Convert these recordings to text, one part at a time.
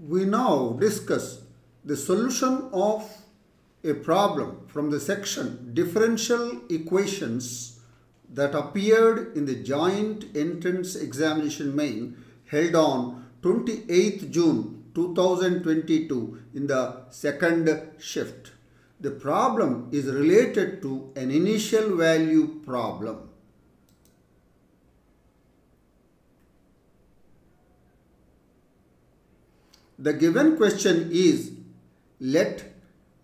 We now discuss the solution of a problem from the section Differential Equations that appeared in the Joint Entrance Examination Main held on 28th June 2022 in the second shift. The problem is related to an initial value problem. The given question is, let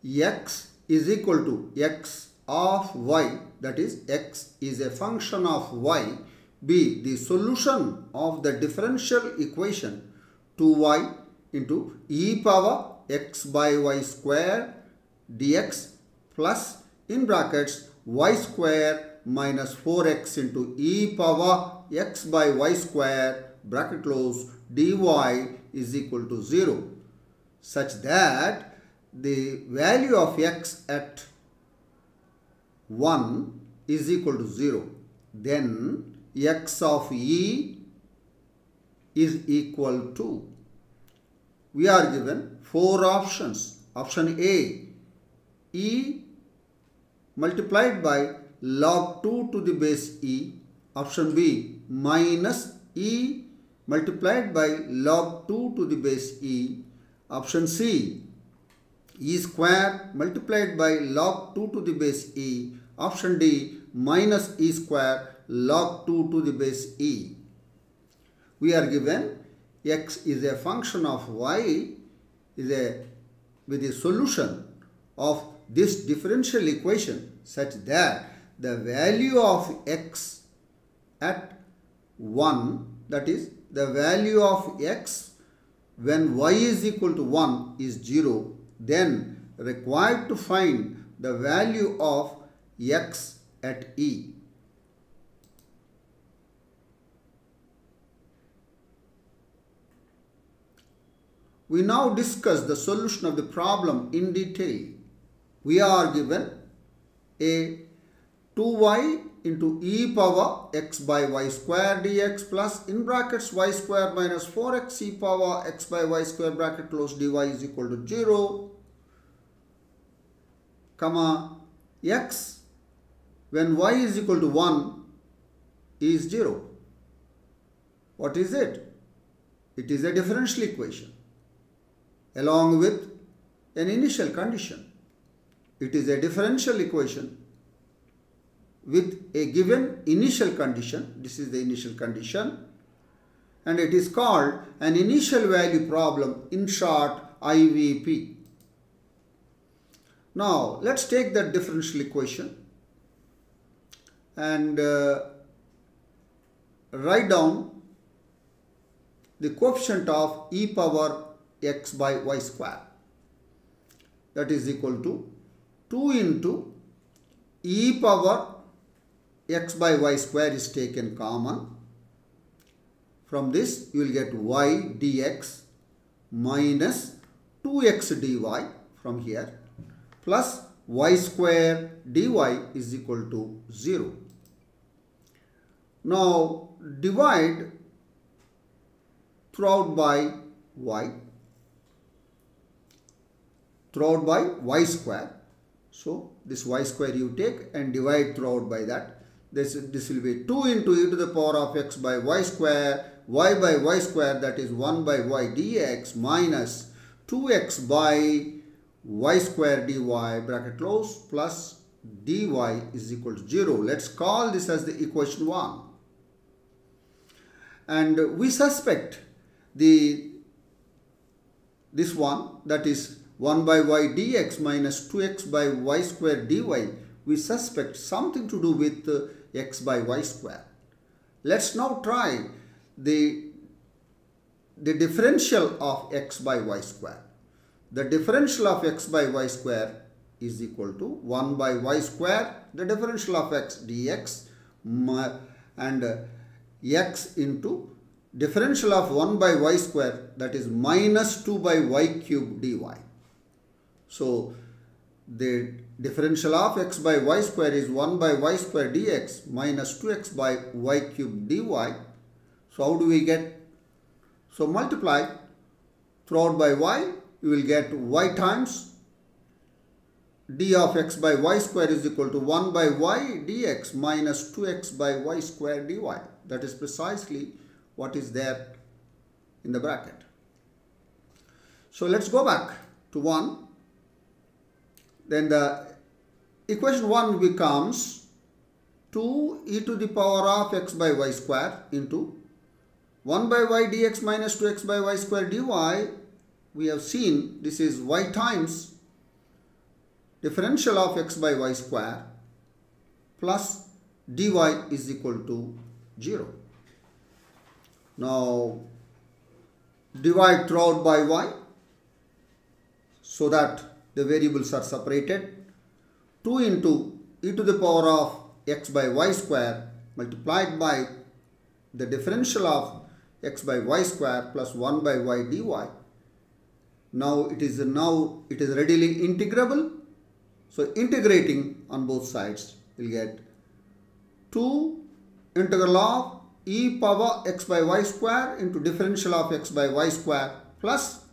x is equal to x of y, that is x is a function of y, be the solution of the differential equation 2y into e power x by y square dx plus in brackets y square minus 4x into e power x by y square bracket close dy is equal to 0, such that the value of x at 1 is equal to 0. Then x of e is equal to, we are given 4 options. Option A, e multiplied by log 2 to the base e. Option B, minus e multiplied by log 2 to the base e. Option C, e square multiplied by log 2 to the base e. Option D, minus e square log 2 to the base e. We are given x is a function of y with a solution of this differential equation such that the value of x at 1, that is the value of x when y is equal to 1 is 0, then required to find the value of x at e. We now discuss the solution of the problem in detail. We are given a 2y into e power x by y square dx plus in brackets y square minus 4x e power x by y square bracket close dy is equal to 0, comma x when y is equal to 1 is 0. What is it? It is a differential equation along with an initial condition. It is a differential equation with a given initial condition. This is the initial condition, and it is called an initial value problem, in short IVP. Now let's take that differential equation and write down the coefficient of e power x by y square, that is equal to 2 into e power x by y square is taken common. From this you will get y dx minus 2x dy from here plus y square dy is equal to 0. Now divide throughout by y square. So this y square you take and divide throughout by that. This will be 2 into e to the power of x by y square, y by y square, that is 1 by y dx minus 2x by y square dy bracket close plus dy is equal to 0. Let's call this as the equation 1. And we suspect this one, that is 1 by y dx minus 2x by y square dy, we suspect something to do with x by y square. Let's now try the differential of x by y square. The differential of x by y square is equal to 1 by y square, the differential of x dx, and x into differential of 1 by y square, that is minus 2 by y cube dy. So the differential of x by y square is 1 by y square dx minus 2x by y cube dy. So how do we get? So multiply throughout by y, you will get y times d of x by y square is equal to 1 by y dx minus 2x by y square dy. That is precisely what is there in the bracket. So let's go back to 1. Then the equation 1 becomes 2e to the power of x by y square into 1 by y dx minus 2x by y square dy. We have seen this is y times differential of x by y square plus dy is equal to 0. Now divide throughout by y so that the variables are separated. 2 into e to the power of x by y square multiplied by the differential of x by y square plus 1 by y dy. Now it is readily integrable. So integrating on both sides, we'll get 2 integral of e power x by y square into differential of x by y square plus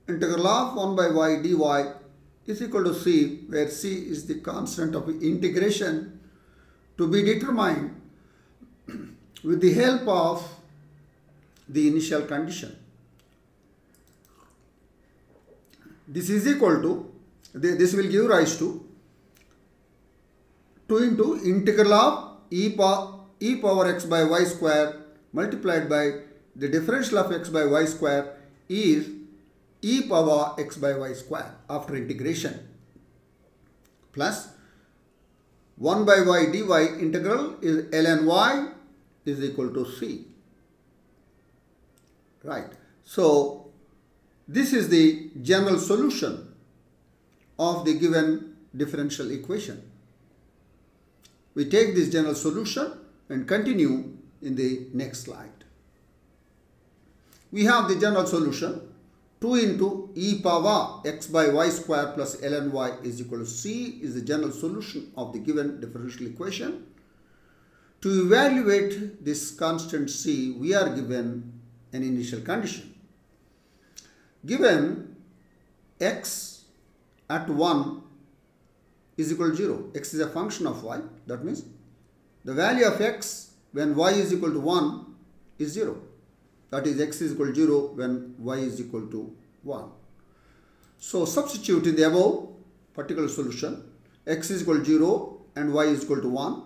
integral of 1 by y dy is equal to c, where c is the constant of integration to be determined with the help of the initial condition. This is equal to, this will give rise to 2 into integral of e power x by y square multiplied by the differential of x by y square is e power x by y square after integration plus 1 by y dy integral is ln y is equal to c. Right. So this is the general solution of the given differential equation. We take this general solution and continue in the next slide. We have the general solution 2 into e power x by y square plus ln y is equal to c is the general solution of the given differential equation. To evaluate this constant c, we are given an initial condition. Given x at 1 is equal to 0. X is a function of y. That means the value of x when y is equal to 1 is 0. That is x is equal to 0 when y is equal to 1. So substitute in the above particular solution. X is equal to 0 and y is equal to 1.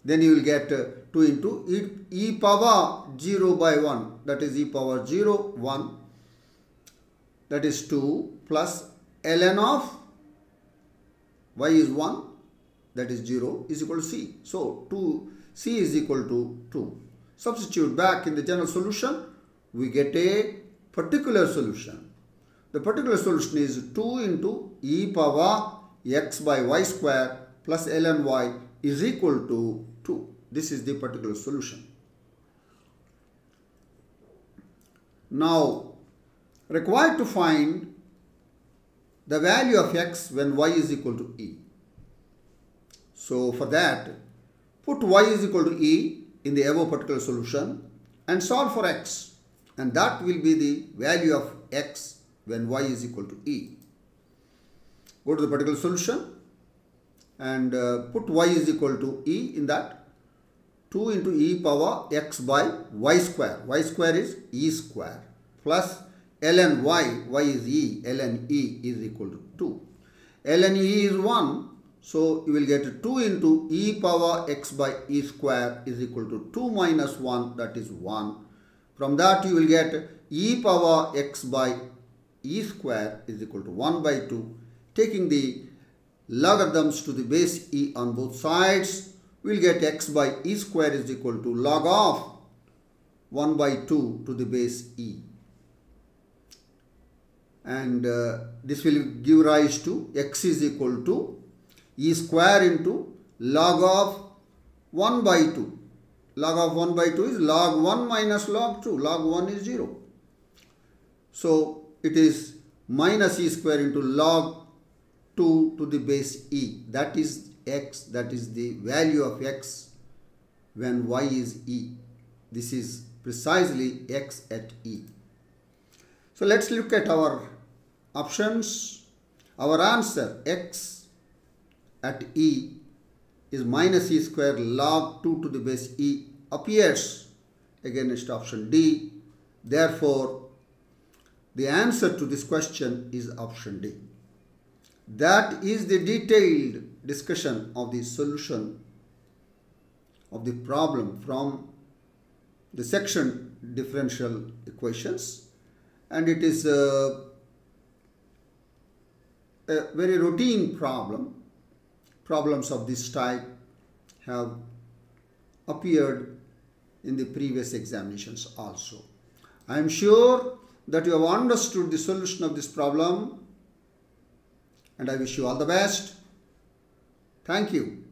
Then you will get 2 into e power 0 by 1. That is e power 0, 1. That is 2 plus ln of y is 1, that is 0, is equal to c. So c is equal to 2. Substitute back in the general solution, we get a particular solution. The particular solution is 2 into e power x by y square plus ln y is equal to 2. This is the particular solution. Now, required to find the value of x when y is equal to e. So for that, put y is equal to e in the above particular solution and solve for x, and that will be the value of x when y is equal to e. Go to the particular solution and put y is equal to e in that. 2 into e power x by y square. Y square is e square plus ln y is e, ln e is equal to 2. Ln e is 1, so you will get 2 into e power x by e square is equal to 2 minus 1, that is 1. From that you will get e power x by e square is equal to 1 by 2. Taking the logarithms to the base e on both sides, we will get x by e square is equal to log of 1 by 2 to the base e. And this will give rise to x is equal to e square into log of 1 by 2. Log of 1 by 2 is log 1 minus log 2. Log 1 is 0. So it is minus e square into log 2 to the base e. That is x, that is the value of x when y is e. This is precisely x at e. So So let's look at our options. Our answer x at e is minus e square log 2 to the base e appears against option D. Therefore, the answer to this question is option D. That is the detailed discussion of the solution of the problem from the section differential equations, and it is a very routine problem. Problems of this type have appeared in the previous examinations also. I am sure that you have understood the solution of this problem, and I wish you all the best. Thank you.